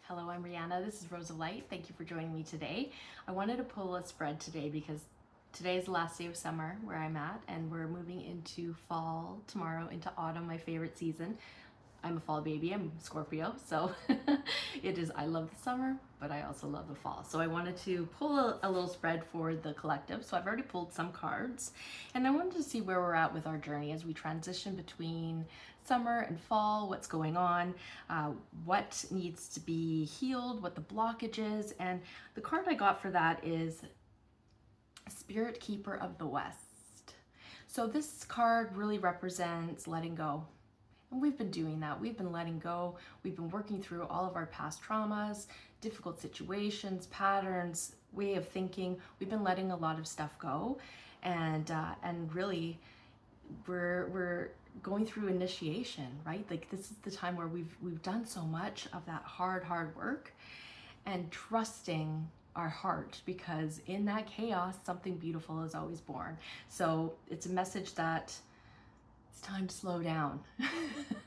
Hello, I'm Rhianna. This is Rose of Light. Thank you for joining me today. I wanted to pull a spread today because today is the last day of summer where I'm at, and we're moving into fall tomorrow, into autumn, my favorite season. I'm a fall baby, I'm Scorpio, so I love the summer, but I also love the fall. So I wanted to pull a little spread for the collective. So I've already pulled some cards, and I wanted to see where we're at with our journey as we transition between summer and fall, what's going on, what needs to be healed, what the blockage is. And the card I got for that is Spirit Keeper of the West. So this card really represents letting go. And we've been doing that. We've been letting go. We've been working through all of our past traumas, difficult situations, patterns, way of thinking. We've been letting a lot of stuff go, and really, we're going through initiation, right? Like, this is the time where we've done so much of that hard work, and trusting our heart, because in that chaos, something beautiful is always born. So it's a message that it's time to slow down.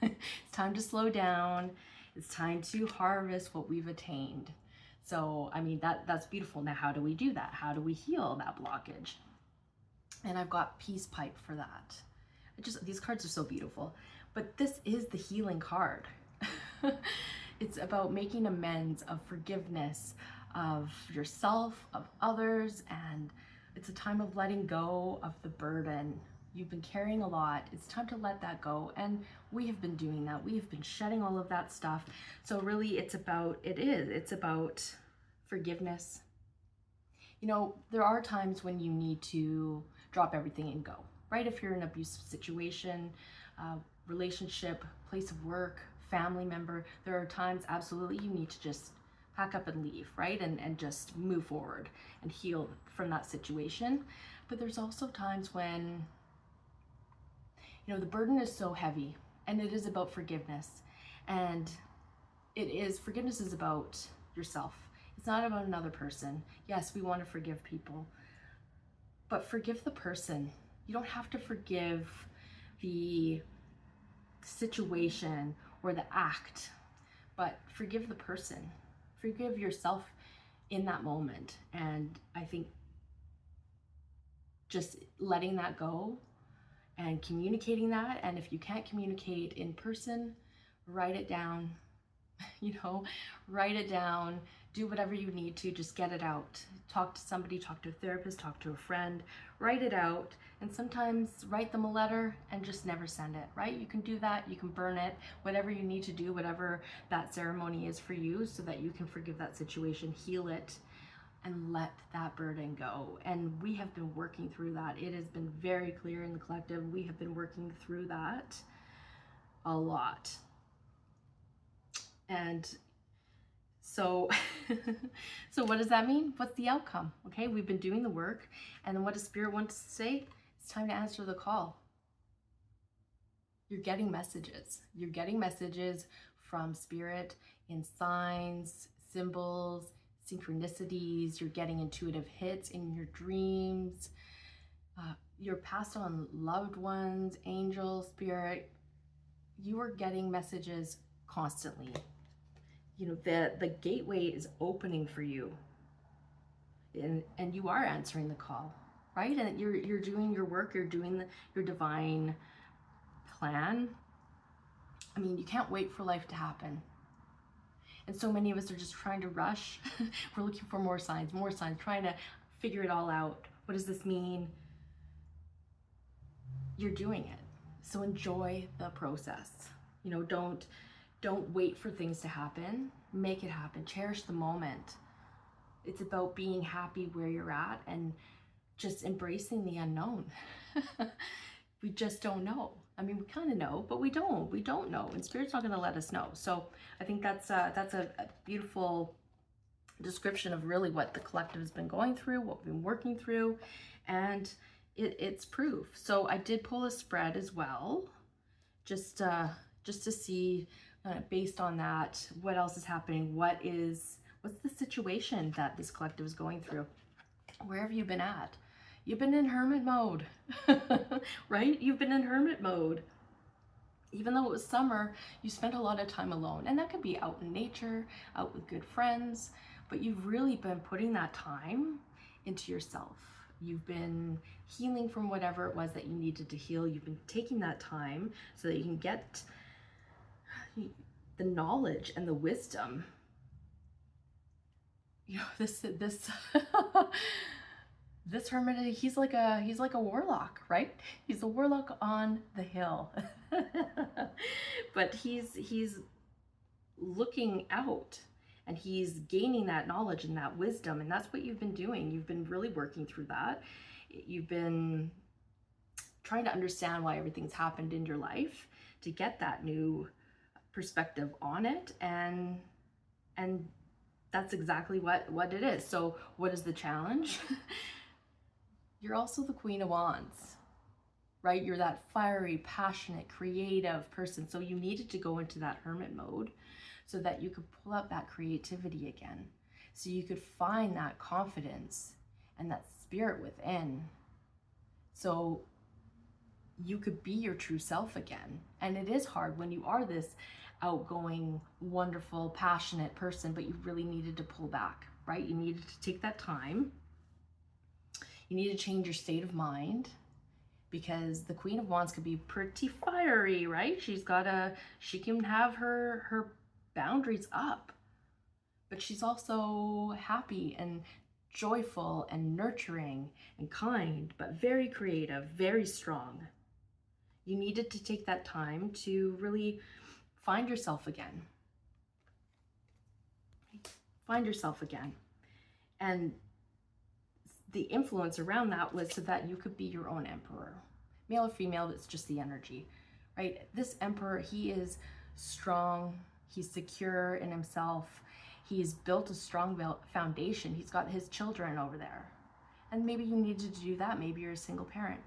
It's time to slow down. It's time to harvest what we've attained. So, I mean, that's beautiful. Now, how do we do that? How do we heal that blockage? And I've got Peace Pipe for that. These cards are so beautiful. But this is the healing card. It's about making amends, of forgiveness, of yourself, of others, and it's a time of letting go of the burden. You've been carrying a lot. It's time to let that go. And we have been doing that. We have been shedding all of that stuff. So really it's about forgiveness. You know, there are times when you need to drop everything and go, right? If you're in an abusive situation, relationship, place of work, family member, there are times absolutely you need to just pack up and leave, right? And just move forward and heal from that situation. But there's also times when, you know, the burden is so heavy, and it is about forgiveness. And forgiveness is about yourself. It's not about another person. Yes, we want to forgive people, but forgive the person. You don't have to forgive the situation or the act, but forgive the person. Forgive yourself in that moment. And I think just letting that go and communicating that, and if you can't communicate in person, write it down. Write it down, do whatever you need to, just get it out. Talk to somebody, talk to a therapist, talk to a friend, write it out. And sometimes write them a letter and just never send it, right? You can do that, you can burn it, whatever you need to do, whatever that ceremony is for you, so that you can forgive that situation, heal it, and let that burden go. And we have been working through that. It has been very clear in the collective. We have been working through that a lot. And so, so what does that mean? What's the outcome? Okay, we've been doing the work, and then what does Spirit want to say? It's time to answer the call. You're getting messages. You're getting messages from Spirit in signs, symbols, synchronicities. You're getting intuitive hits in your dreams. Your passed on loved ones, angels, Spirit. You are getting messages constantly. You know, the gateway is opening for you, and you are answering the call, right? And you're doing your work. You're doing your divine plan. I mean, you can't wait for life to happen. And so many of us are just trying to rush. We're looking for more signs, trying to figure it all out. What does this mean? You're doing it. So enjoy the process. You know, don't wait for things to happen. Make it happen. Cherish the moment. It's about being happy where you're at and just embracing the unknown. We just don't know. I mean, we kind of know, but we don't know, and Spirit's not going to let us know. So I think that's a beautiful description of really what the collective has been going through, what we've been working through, and it's proof. So I did pull a spread as well, just to see, based on that, what else is happening, what's the situation that this collective is going through. Where have you been at? You've been in hermit mode, right? You've been in hermit mode. even though it was summer, you spent a lot of time alone. And that could be out in nature, out with good friends, but you've really been putting that time into yourself. You've been healing from whatever it was that you needed to heal. You've been taking that time so that you can get the knowledge and the wisdom. You know, this this hermit, he's like a warlock, right? He's a warlock on the hill. But he's looking out, and he's gaining that knowledge and that wisdom, and that's what you've been doing. You've been really working through that. You've been trying to understand why everything's happened in your life, to get that new perspective on it, and that's exactly what it is. So what is the challenge? You're also the Queen of Wands, right? You're that fiery, passionate, creative person. So you needed to go into that hermit mode so that you could pull out that creativity again. So you could find that confidence and that spirit within. So you could be your true self again. And it is hard when you are this outgoing, wonderful, passionate person, but you really needed to pull back, right? You needed to take that time. You need to change your state of mind, because the Queen of Wands could be pretty fiery, right? She can have her boundaries up, but she's also happy and joyful and nurturing and kind, but very creative, very strong. You needed to take that time to really find yourself again. Find yourself again. And the influence around that was so that you could be your own emperor. Male or female, it's just the energy, right? This emperor, he is strong. He's secure in himself. He's built a strong foundation. He's got his children over there. And maybe you needed to do that. Maybe you're a single parent.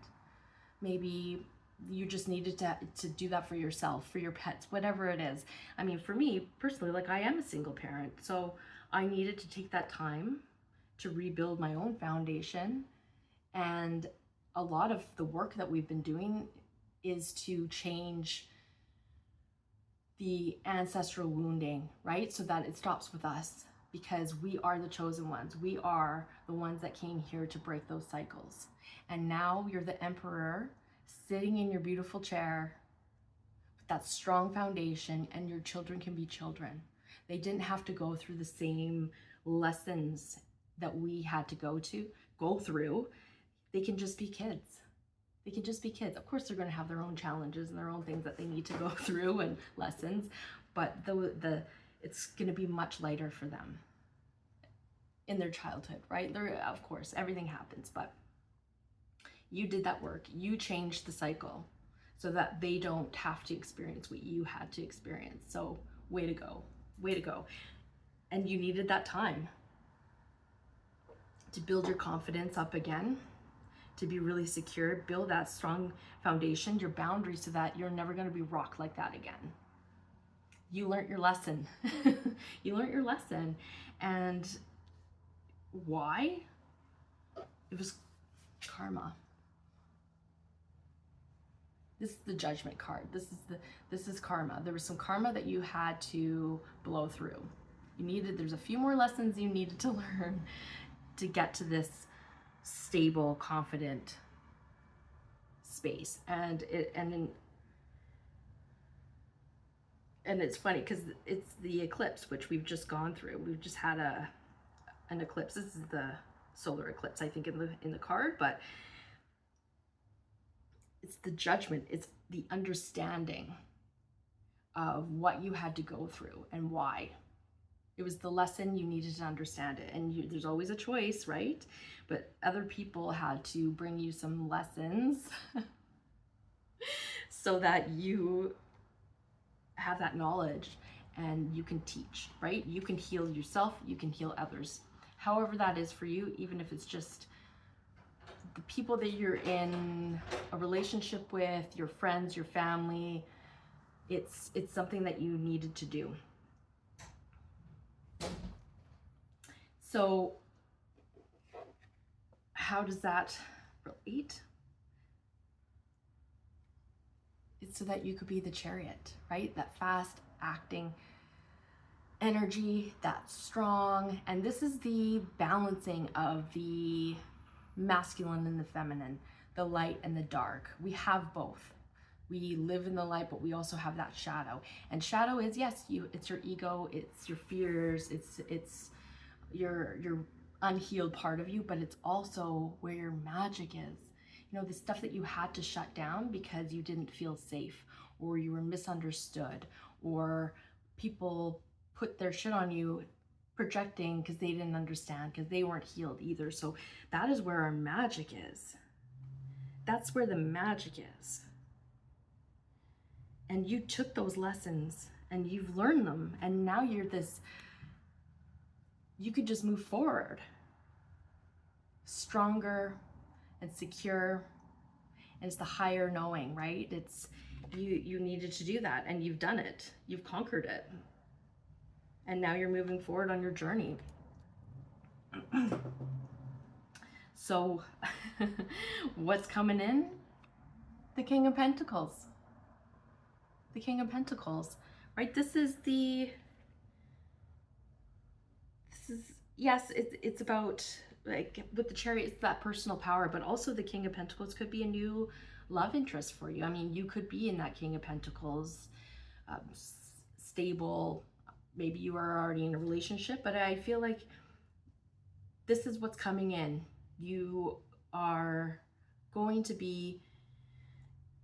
Maybe you just needed to do that for yourself, for your pets, whatever it is. I mean, for me personally, like, I am a single parent, so I needed to take that time to rebuild my own foundation. And a lot of the work that we've been doing is to change the ancestral wounding, right? So that it stops with us, because we are the chosen ones. We are the ones that came here to break those cycles. And now you're the emperor, sitting in your beautiful chair with that strong foundation, and your children can be children. They didn't have to go through the same lessons that we had to go through. They can just be kids. They can just be kids. Of course, they're going to have their own challenges and their own things that they need to go through and lessons, but it's going to be much lighter for them in their childhood, right? Of course, everything happens, but you did that work. You changed the cycle so that they don't have to experience what you had to experience. So way to go. Way to go. And you needed that time to build your confidence up again, to be really secure, build that strong foundation, your boundaries, so that you're never going to be rocked like that again. You learned your lesson. You learned your lesson. And why? It was karma. This is the Judgment card. This is karma. There was some karma that you had to blow through. There's a few more lessons you needed to learn to get to this stable, confident space. And it's funny because it's the eclipse, which we've just gone through. We've just had an eclipse. This is the solar eclipse, I think, in the card, but it's the judgment. It's the understanding of what you had to go through and why. It was the lesson. You needed to understand it. And there's always a choice, right? But other people had to bring you some lessons so that you have that knowledge and you can teach, right? You can heal yourself. You can heal others. However that is for you, even if it's just the people that you're in a relationship with, your friends, your family, it's something that you needed to do. So how does that relate? so that you could be the chariot, right? That fast acting energy, that's strong. And this is the balancing of the masculine and the feminine, the light and the dark. We have both. We live in the light, but we also have that shadow. And shadow is, yes, it's your ego, it's your fears, it's your unhealed part of you, but it's also where your magic is. You know, the stuff that you had to shut down because you didn't feel safe, or you were misunderstood, or people put their shit on you projecting because they didn't understand, because they weren't healed either. So that is where our magic is. That's where the magic is. And you took those lessons and you've learned them, and now you're this, you could just move forward stronger and secure. And it's the higher knowing, right? It's you needed to do that, and you've done it. You've conquered it. And now you're moving forward on your journey. So what's coming in? The King of Pentacles. The King of Pentacles, right? Yes, it's about, like, with the Chariot, it's that personal power, but also the King of Pentacles could be a new love interest for you. I mean, you could be in that King of Pentacles, stable, maybe you are already in a relationship, but I feel like this is what's coming in. You are going to be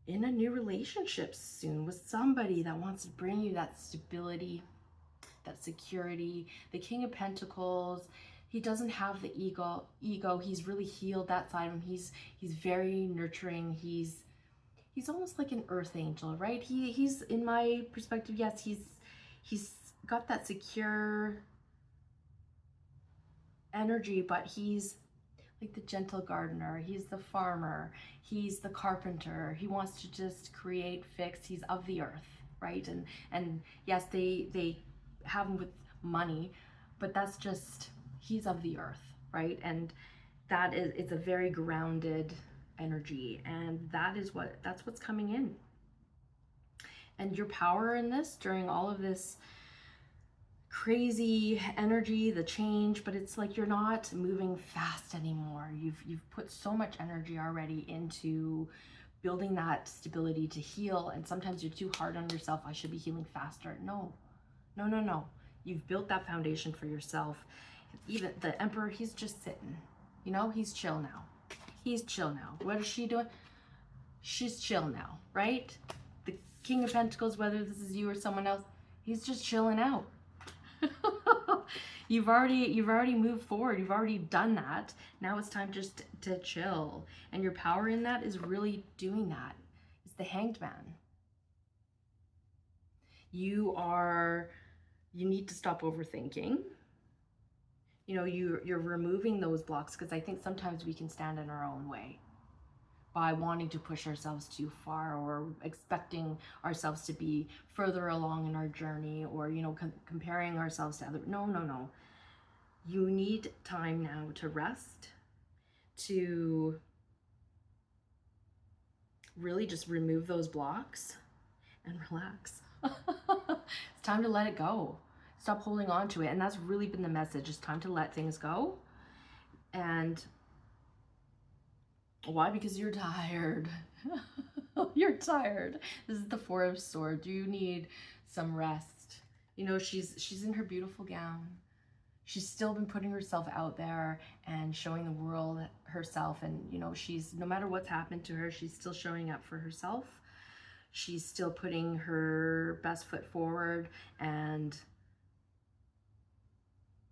in a new relationship soon with somebody that wants to bring you that stability, that security. The King of Pentacles, he doesn't have the ego. He's really healed that side of him. He's very nurturing. He's almost like an earth angel, right? He's in my perspective, yes, he's got that secure energy, but he's like the gentle gardener, he's the farmer, he's the carpenter. He wants to just create, fix. He's of the earth, right? And yes, they have him with money, but that's just, he's of the earth, right? And that is, it's a very grounded energy, and that's what's coming in. And your power in this, during all of this crazy energy, the change, but it's like you're not moving fast anymore. You've put so much energy already into building that stability to heal, and sometimes you're too hard on yourself. I should be healing faster. No. You've built that foundation for yourself. Even the Emperor, he's just sitting, you know, he's chill now. What is she doing? She's chill now, right? The King of Pentacles, whether this is you or someone else, he's just chilling out. You've already moved forward. You've already done that. Now it's time just to chill. And your power in that is really doing that. It's the Hanged Man. You need to stop overthinking. You know, you're removing those blocks, because I think sometimes we can stand in our own way by wanting to push ourselves too far, or expecting ourselves to be further along in our journey, or, you know, comparing ourselves to other. No. You need time now to rest, to really just remove those blocks and relax. It's time to let it go. Stop holding on to it. And that's really been the message. It's time to let things go. And why? Because you're tired. You're tired. This is the Four of Swords. You need some rest. You know, she's in her beautiful gown. She's still been putting herself out there and showing the world herself. And, you know, no matter what's happened to her, she's still showing up for herself. She's still putting her best foot forward. And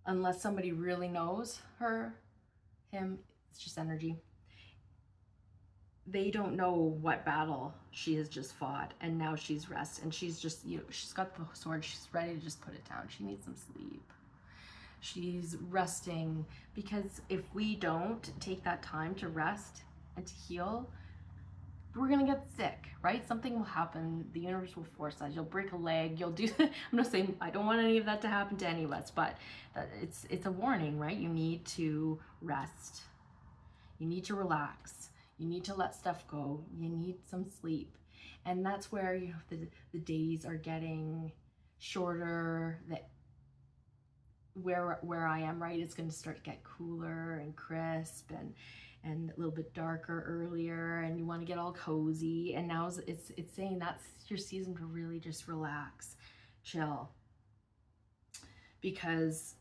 unless somebody really knows him, it's just energy. They don't know what battle she has just fought, and now she's rest, and she's just, you know, she's got the sword, she's ready to just put it down. She needs some sleep. She's resting, because if we don't take that time to rest and to heal, we're gonna get sick, right? Something will happen. The universe will force us. You'll break a leg. You'll do. I'm not saying I don't want any of that to happen to any of us, but it's a warning, right? You need to rest. You need to relax. You need to let stuff go. You need some sleep. And that's where, you know, the days are getting shorter, that where I am, right, it's going to start to get cooler and crisp and a little bit darker earlier, and you want to get all cozy. And now it's saying that's your season to really just relax, chill, because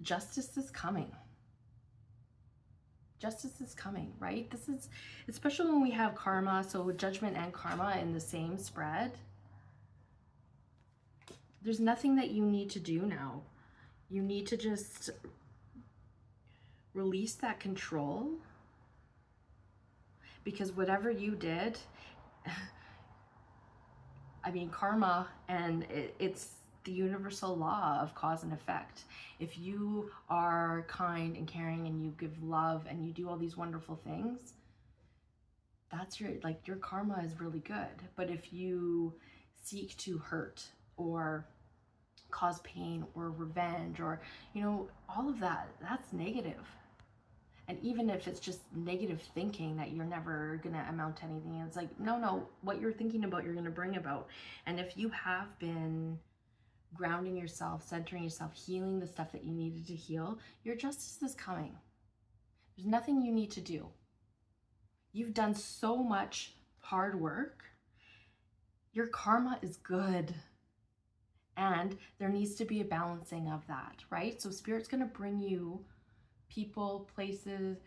justice is coming. Justice is coming, right? This is, especially when we have karma, so judgment and karma in the same spread. There's nothing that you need to do now. You need to just release that control, because whatever you did, I mean, karma, and it's the universal law of cause and effect. If you are kind and caring and you give love and you do all these wonderful things, that's your karma is really good. But if you seek to hurt or cause pain or revenge or, you know, all of that, that's negative. And even if it's just negative thinking that you're never gonna amount to anything, it's like, no, what you're thinking about, you're gonna bring about. And if you have been grounding yourself, centering yourself, healing the stuff that you needed to heal, your justice is coming. There's nothing you need to do. You've done so much hard work. Your karma is good. And there needs to be a balancing of that, right? So Spirit's gonna bring you people, places,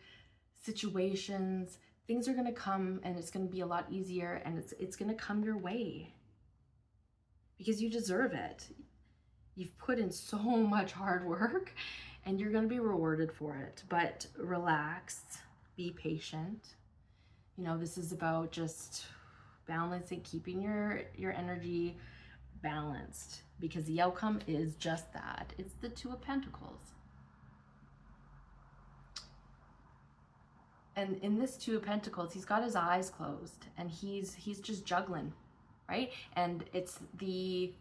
situations, things are gonna come, and it's gonna be a lot easier, and it's gonna come your way because you deserve it. You've put in so much hard work and you're gonna be rewarded for it. But relax, be patient. You know, this is about just balancing, keeping your energy balanced, because the outcome is just that. It's the Two of Pentacles. And in this Two of Pentacles, he's got his eyes closed and he's just juggling, right? And it's we've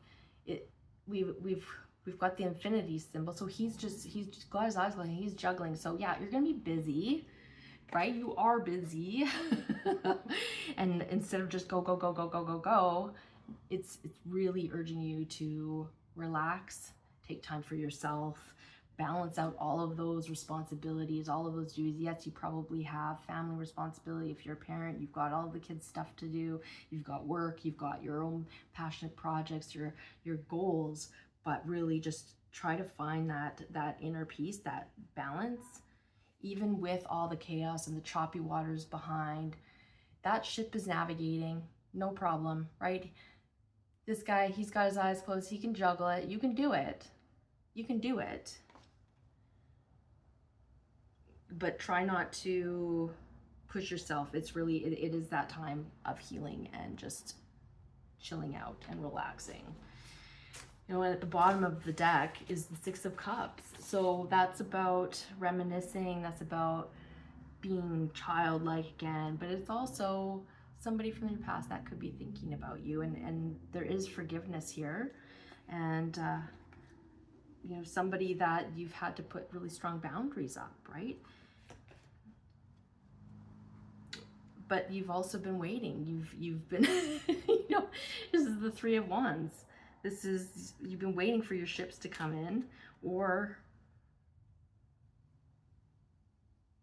got the infinity symbol, so he's just got his eyes closed and he's juggling. So yeah, you're gonna be busy, right? You are busy. And instead of just go, it's really urging you to relax, take time for yourself, balance out all of those responsibilities, all of those duties. Yes, you probably have family responsibility. If you're a parent, you've got all the kids' stuff to do, you've got work, you've got your own passionate projects, your goals, but really just try to find that inner peace, that balance, even with all the chaos and the choppy waters behind. That ship is navigating, no problem, right? This guy, he's got his eyes closed, he can juggle it. You can do it. You can do it. But try not to push yourself. It's really, it is that time of healing and just chilling out and relaxing. You know, at the bottom of the deck is the Six of Cups. So that's about reminiscing, that's about being childlike again, but it's also somebody from your past that could be thinking about you, and there is forgiveness here, and you know, somebody that you've had to put really strong boundaries up, right? But you've also been waiting. You've been, you know, this is the Three of Wands. This is, you've been waiting for your ships to come in, or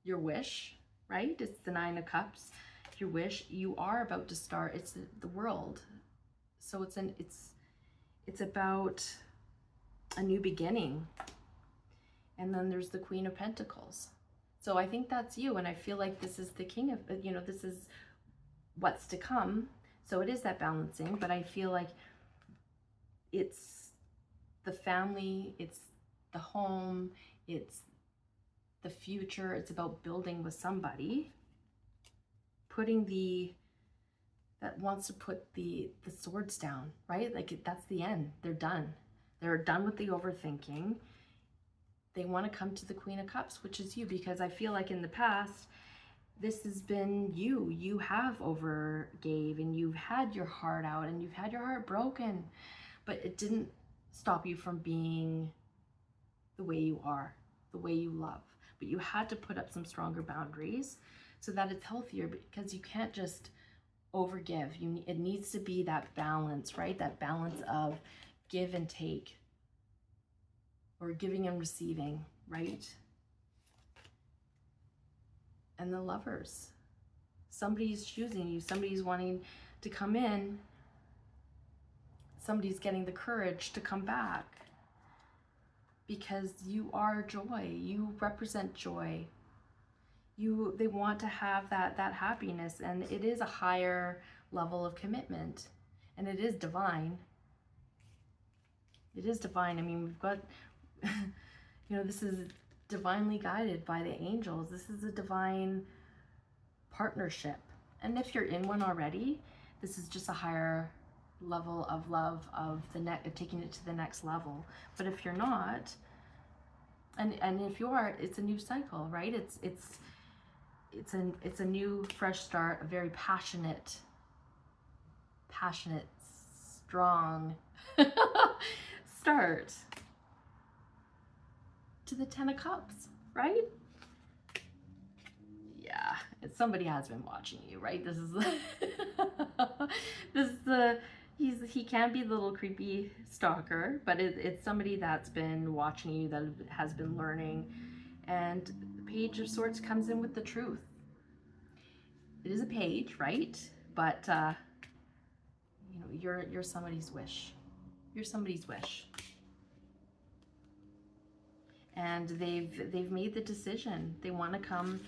your wish, right? It's the Nine of Cups. Your wish, you are about to start. It's the world. So it's about a new beginning. And then there's the Queen of Pentacles. So I think that's you, and I feel like this is the King of, you know, this is what's to come. So it is that balancing, but I feel like it's the family, it's the home, it's the future. It's about building with somebody, that wants to put the swords down, right? Like, that's the end. They're done. They're done with the overthinking. They want to come to the Queen of Cups, which is you, because I feel like in the past, this has been you. You have overgave, and you've had your heart out, and you've had your heart broken, but it didn't stop you from being the way you are, the way you love. But you had to put up some stronger boundaries so that it's healthier, because you can't just overgive. It needs to be that balance, right? That balance of give and take, or giving and receiving, right? And the Lovers. Somebody's choosing you. Somebody's wanting to come in. Somebody's getting the courage to come back. Because you are joy. You represent joy. They want to have that happiness, and it is a higher level of commitment, and it is divine. It is divine. I mean, we've got, this is divinely guided by the angels. This is a divine partnership. And if you're in one already, this is just a higher level of love, of taking it to the next level. But if you're not, and if you are, it's a new cycle, right? It's a new fresh start, a very passionate, strong start to the 10 of Cups, right? Yeah, somebody has been watching you, right? This is he can be the little creepy stalker, but it's somebody that's been watching you, that has been learning. And the Page of Swords comes in with the truth. It is a page, right? But you're somebody's wish. You're somebody's wish. And they've made the decision. They want to come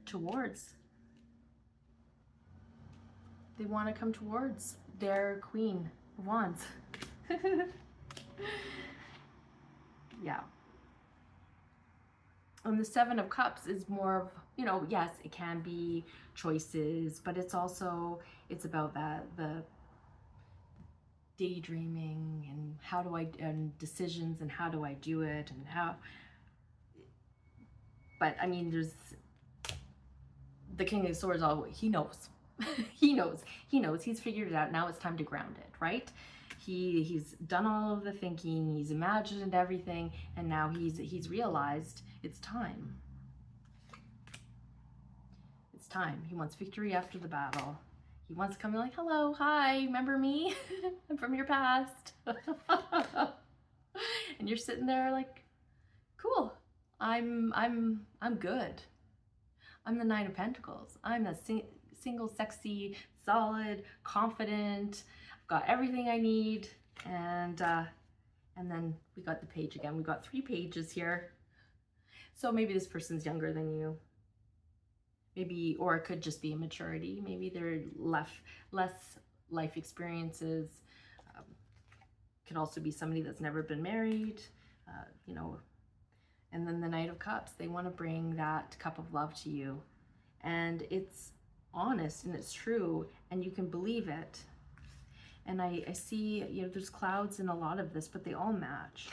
towards. They want to come towards their Queen of Wands. Yeah. And the Seven of Cups is more of, yes, it can be choices, but it's about the daydreaming and decisions, and how do I do it, and how. But I mean, there's the King of Swords. He knows. He knows. He's figured it out. Now it's time to ground it, right? He's done all of the thinking. He's imagined everything, and now he's realized it's time. It's time. He wants victory after the battle. He wants to come in like, hello, hi, remember me? I'm from your past. And you're sitting there like, cool. I'm good. I'm the Knight of Pentacles. I'm a single, sexy, solid, confident. I've got everything I need. And then we got the Page again. We've got 3 pages here. So maybe this person's younger than you. Maybe, or it could just be immaturity. Maybe they're less life experiences. Could also be somebody that's never been married, And then the Knight of Cups, they want to bring that cup of love to you. And it's honest and it's true, and you can believe it. And I see, there's clouds in a lot of this, but they all match.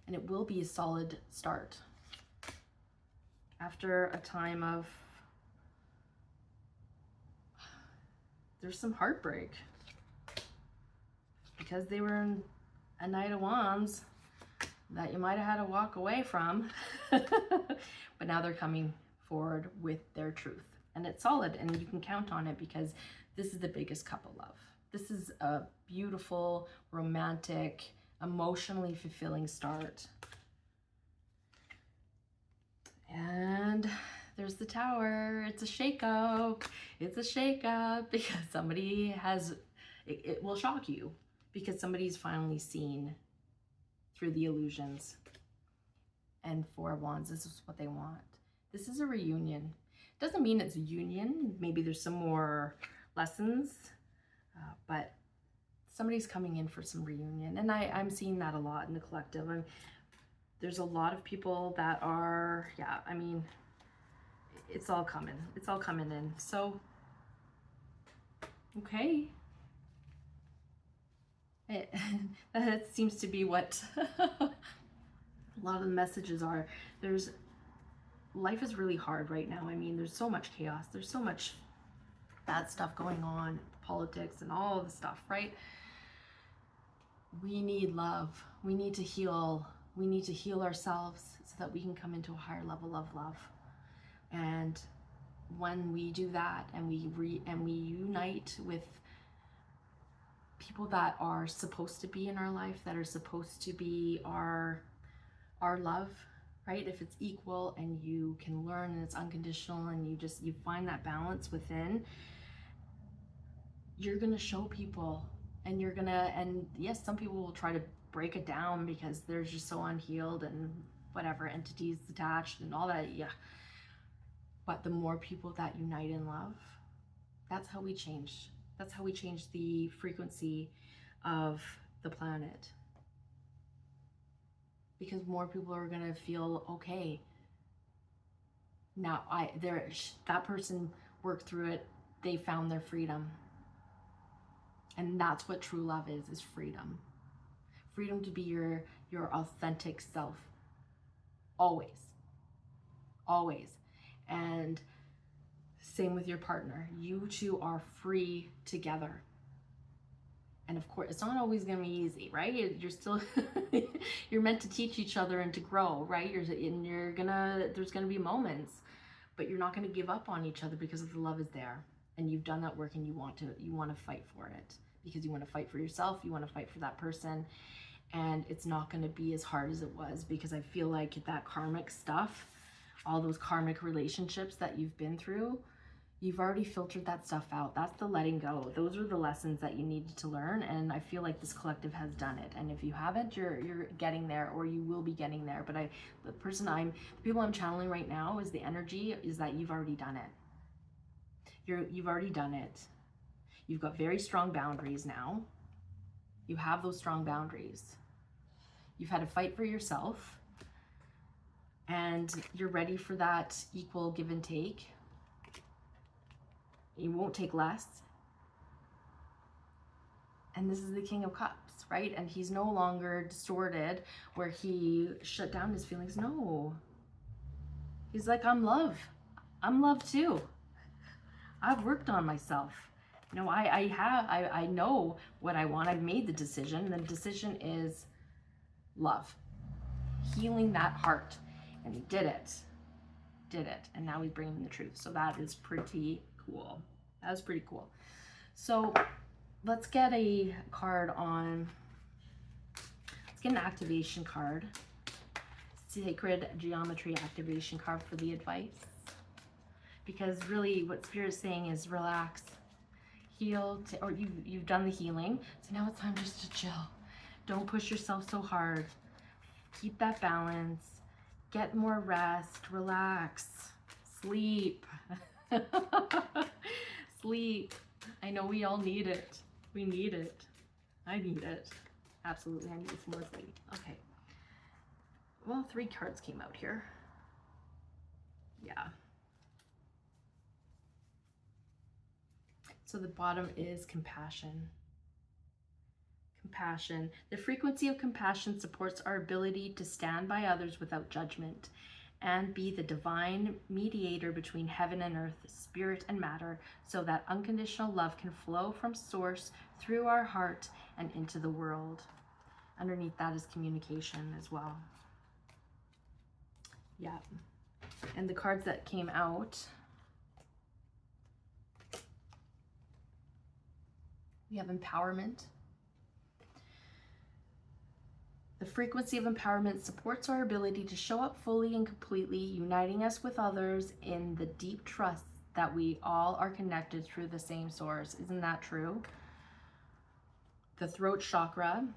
And it will be a solid start. After a time of, there's some heartbreak. Because they were in a Knight of Wands that you might have had to walk away from. But now they're coming forward with their truth. And it's solid, and you can count on it, because this is the biggest cup of love. This is a beautiful, romantic, emotionally fulfilling start. And there's the Tower. It's a shake-up. It's a shake-up, because somebody has, it will shock you, because somebody's finally seen through the illusions. And 4 of Wands, this is what they want. This is a reunion. Doesn't mean it's a union. Maybe there's some more lessons, but somebody's coming in for some reunion. And I'm seeing that a lot in the collective. There's a lot of people that are, it's all coming. It's all coming in. So, okay. That seems to be what a lot of the messages are. Life is really hard right now. There's so much chaos. There's so much bad stuff going on, politics and all of the stuff, right? We need love. We need to heal. We need to heal ourselves so that we can come into a higher level of love. And when we do that and we unite with people that are supposed to be in our life, that are supposed to be our love, right? If it's equal and you can learn and it's unconditional and you find that balance within, you're gonna show people, and and yes, some people will try to break it down because they're just so unhealed and whatever, entities attached and all that, yeah. But the more people that unite in love, that's how we change. That's how we change the frequency of the planet. Because more people are gonna feel okay. Now, that person worked through it. They found their freedom, and that's what true love is freedom. Freedom to be your authentic self, always, always. And same with your partner. You two are free together. And of course, it's not always going to be easy, right? You're still, you're meant to teach each other and to grow, right? There's going to be moments, but you're not going to give up on each other because the love is there. And you've done that work and you want to fight for it because you want to fight for yourself. You want to fight for that person. And it's not going to be as hard as it was, because I feel like that karmic stuff, all those karmic relationships that you've been through, you've already filtered that stuff out. That's the letting go. Those are the lessons that you needed to learn. And I feel like this collective has done it. And if you haven't, you're getting there, or you will be getting there. But the people I'm channeling right now is the energy is that you've already done it. You've already done it. You've got very strong boundaries now. You have those strong boundaries. You've had to fight for yourself, and you're ready for that equal give and take. You won't take less. And this is the King of Cups, right? And he's no longer distorted where he shut down his feelings. No. He's like, I'm love. I'm love too. I've worked on myself. You know, I know what I want. I've made the decision. And the decision is love. Healing that heart. And he did it. And now he's bringing the truth. So that is pretty cool. That was pretty cool. So let's get a card on, let's get an activation card. Sacred geometry activation card for the advice. Because really what Spirit is saying is relax, heal, or you've done the healing. So now it's time just to chill. Don't push yourself so hard. Keep that balance. Get more rest. Relax. Sleep. Sleep. I know we all need it. We need it. I need it. Absolutely, I need some more sleep. Okay. Well, 3 cards came out here. Yeah. So the bottom is compassion. Compassion. The frequency of compassion supports our ability to stand by others without judgment and be the divine mediator between heaven and earth, spirit and matter, so that unconditional love can flow from source through our heart and into the world. Underneath that is communication as well. Yeah. And the cards that came out, we have empowerment. The frequency of empowerment supports our ability to show up fully and completely, uniting us with others in the deep trust that we all are connected through the same source. Isn't that true? The throat chakra.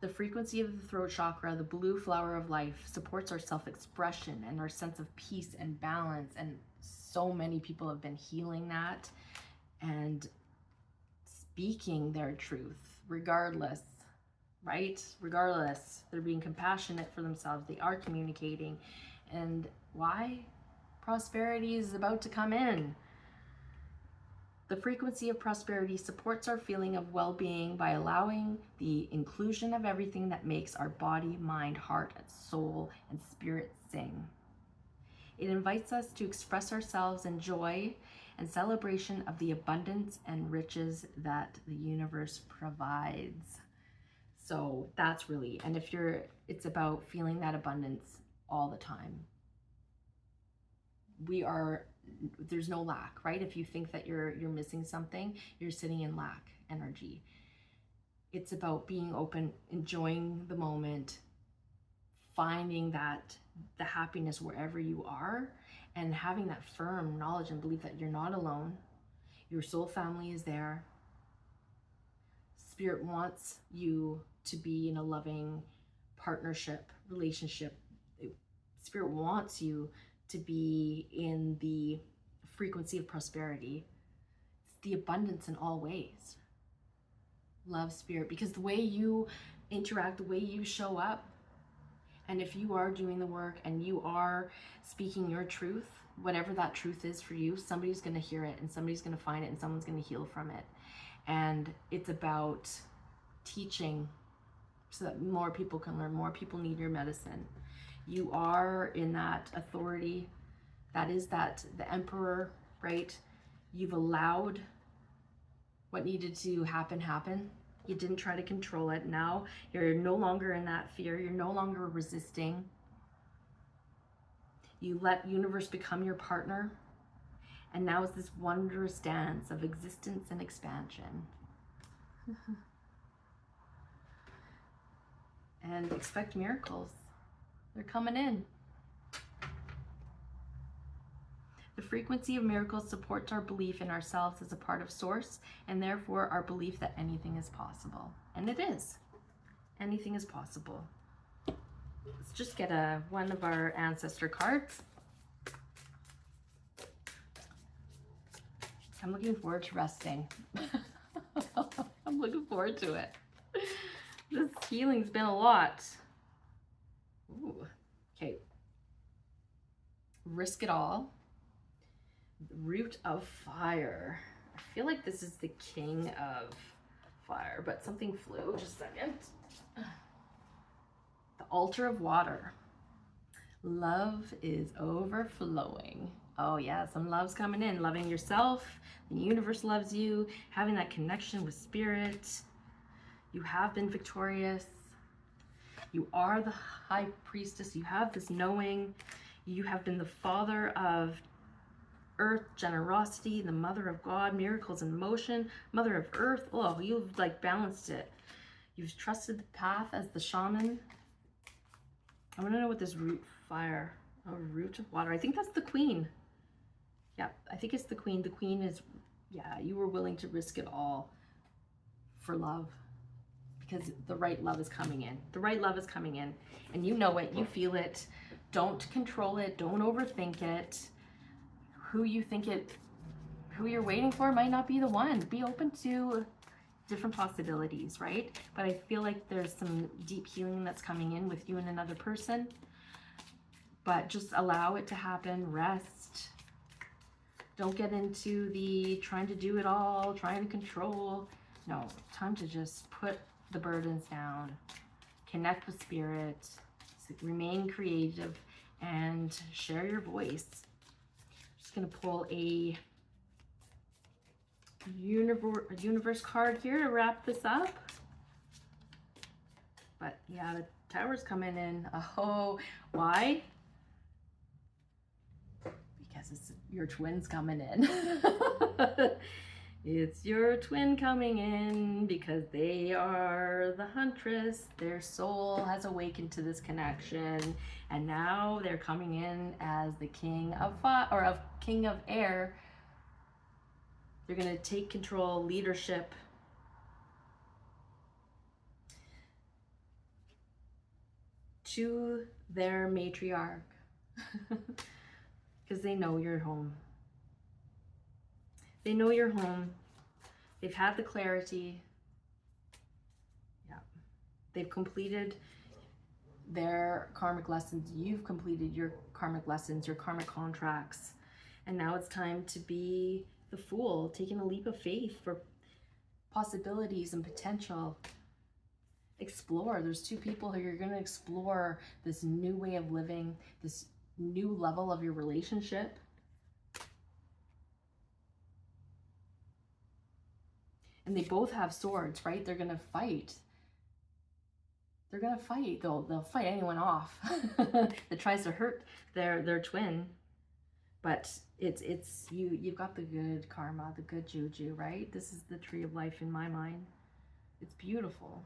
The frequency of the throat chakra, the blue flower of life, supports our self-expression and our sense of peace and balance. And so many people have been healing that and speaking their truth, regardless. Right? Regardless, they're being compassionate for themselves. They are communicating. And why? Prosperity is about to come in. The frequency of prosperity supports our feeling of well-being by allowing the inclusion of everything that makes our body, mind, heart, soul, and spirit sing. It invites us to express ourselves in joy and celebration of the abundance and riches that the universe provides. So that's really, and it's about feeling that abundance all the time. We are there's no lack, right? If you think that you're missing something, you're sitting in lack energy. It's about being open, enjoying the moment, finding that the happiness wherever you are, and having that firm knowledge and belief that you're not alone. Your soul family is there. Spirit wants you to be in a loving partnership, relationship. Spirit wants you to be in the frequency of prosperity. It's the abundance in all ways. Love Spirit, because the way you interact, the way you show up, and if you are doing the work and you are speaking your truth, whatever that truth is for you, somebody's going to hear it and somebody's going to find it and someone's going to heal from it. And it's about teaching so that more people can learn. More people need your medicine. You are in that authority. That is that the emperor, right? You've allowed what needed to happen. You didn't try to control it. Now you're no longer in that fear. You're no longer resisting. You let universe become your partner. And now it's this wondrous dance of existence and expansion. And expect miracles. They're coming in. The frequency of miracles supports our belief in ourselves as a part of Source, and therefore our belief that anything is possible. And it is. Anything is possible. Let's just get one of our ancestor cards. I'm looking forward to resting. I'm looking forward to it. This healing's been a lot. Ooh. Okay. Risk it all. Root of fire. I feel like this is the king of fire, but something flew. Just a second. The altar of water. Love is overflowing. Oh yeah, some love's coming in. Loving yourself. The universe loves you. Having that connection with spirit. You have been victorious. You are the high priestess. You have this knowing. You have been the father of earth, generosity, the mother of God, miracles in motion, mother of earth. Oh, you've like balanced it. You've trusted the path as the shaman. I want to know what this root fire, root of water. I think that's the queen. Yeah, I think it's the queen. The queen is, yeah, you were willing to risk it all for love because the right love is coming in. The right love is coming in and you know it, you feel it. Don't control it. Don't overthink it. Who you're waiting for might not be the one. Be open to different possibilities, right? But I feel like there's some deep healing that's coming in with you and another person. But just allow it to happen. Rest. Don't get into the trying to do it all, trying to control. No, time to just put the burdens down. Connect with spirit. Remain creative and share your voice. Going to pull a universe card here to wrap this up. But yeah, the tower's coming in. Oh, why? Because it's your twin's coming in. It's your twin coming in because they are the huntress. Their soul has awakened to this connection, and now they're coming in as the king of fire or of king of air. They're going to take control, leadership. To their matriarch because they know you're home. They know you're home. They've had the clarity. Yeah. They've completed their karmic lessons. You've completed your karmic lessons, your karmic contracts. And now it's time to be the fool, taking a leap of faith for possibilities and potential. Explore. There's two people who you're going to explore this new way of living, this new level of your relationship. And they both have swords, right? They're going to fight. They're going to fight. They'll fight anyone off that tries to hurt their twin. But you've got the good karma, the good juju, right? This is the tree of life in my mind. It's beautiful.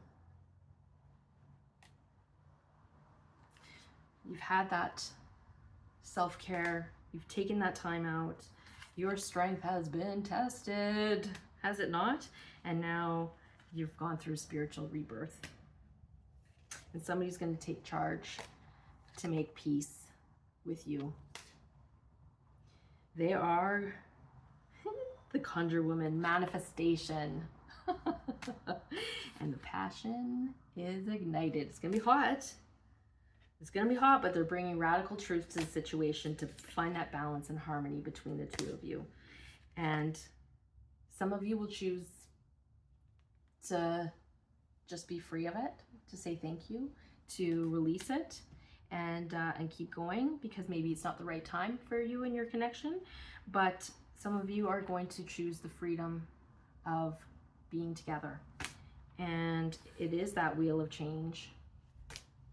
You've had that self-care. You've taken that time out. Your strength has been tested, has it not? And now you've gone through spiritual rebirth. And somebody's going to take charge to make peace with you. They are the conjure woman, manifestation. And the passion is ignited. It's going to be hot. It's going to be hot, but they're bringing radical truth to the situation to find that balance and harmony between the two of you. And some of you will choose to just be free of it, to say thank you, to release it, and keep going, because maybe it's not the right time for you and your connection. But some of you are going to choose the freedom of being together. And it is that wheel of change.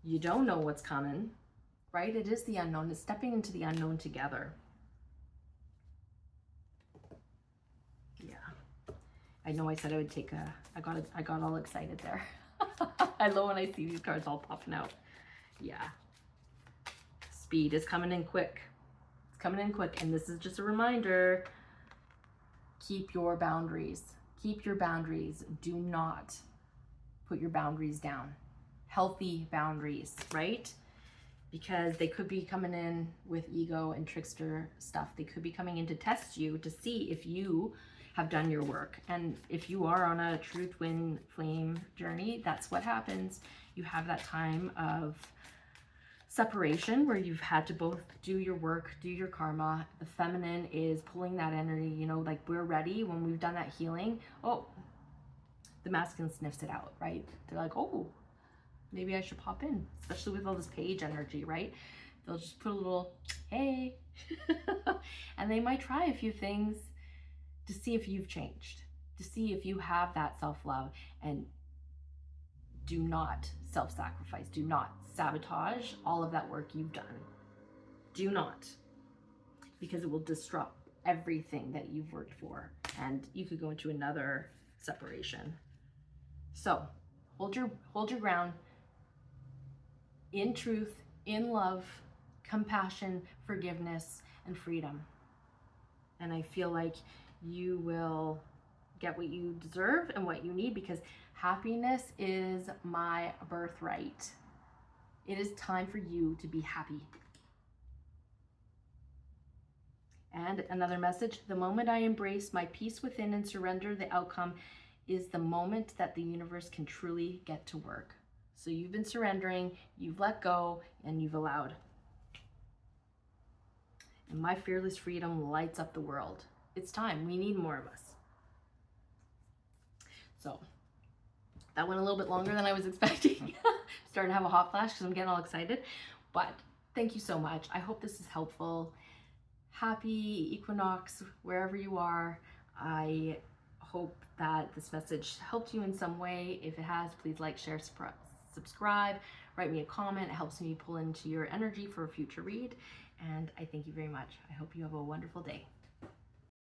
You don't know what's coming, right? It is the unknown. It's stepping into the unknown together. Yeah. I know I said I would take I got all excited there. I love when I see these cards all popping out. Yeah. Speed is coming in quick. It's coming in quick. And this is just a reminder. Keep your boundaries. Keep your boundaries. Do not put your boundaries down. Healthy boundaries, right? Because they could be coming in with ego and trickster stuff. They could be coming in to test you, to see if you have done your work. And if you are on a true twin flame journey, that's what happens. You have that time of separation where you've had to both do your work, do your karma. The feminine is pulling that energy, you know, like we're ready when we've done that healing. Oh, the masculine sniffs it out, right? They're like, oh, maybe I should pop in, especially with all this page energy, right? They'll just put a little, hey, and they might try a few things to see if you've changed, to see if you have that self-love. And do not self-sacrifice. Do not sabotage all of that work you've done. Do not, because it will disrupt everything that you've worked for, and you could go into another separation. So hold your ground in truth, in love, compassion, forgiveness, and freedom. And I feel like you will get what you deserve and what you need, because happiness is my birthright. It is time for you to be happy. And another message: the moment I embrace my peace within and surrender the outcome is the moment that the universe can truly get to work. So you've been surrendering, you've let go, and you've allowed. And my fearless freedom lights up the world. It's time. We need more of us. So that went a little bit longer than I was expecting. Starting to have a hot flash because I'm getting all excited. But thank you so much. I hope this is helpful. Happy equinox wherever you are. I hope that this message helped you in some way. If it has, please like, share, subscribe, write me a comment. It helps me pull into your energy for a future read. And I thank you very much. I hope you have a wonderful day.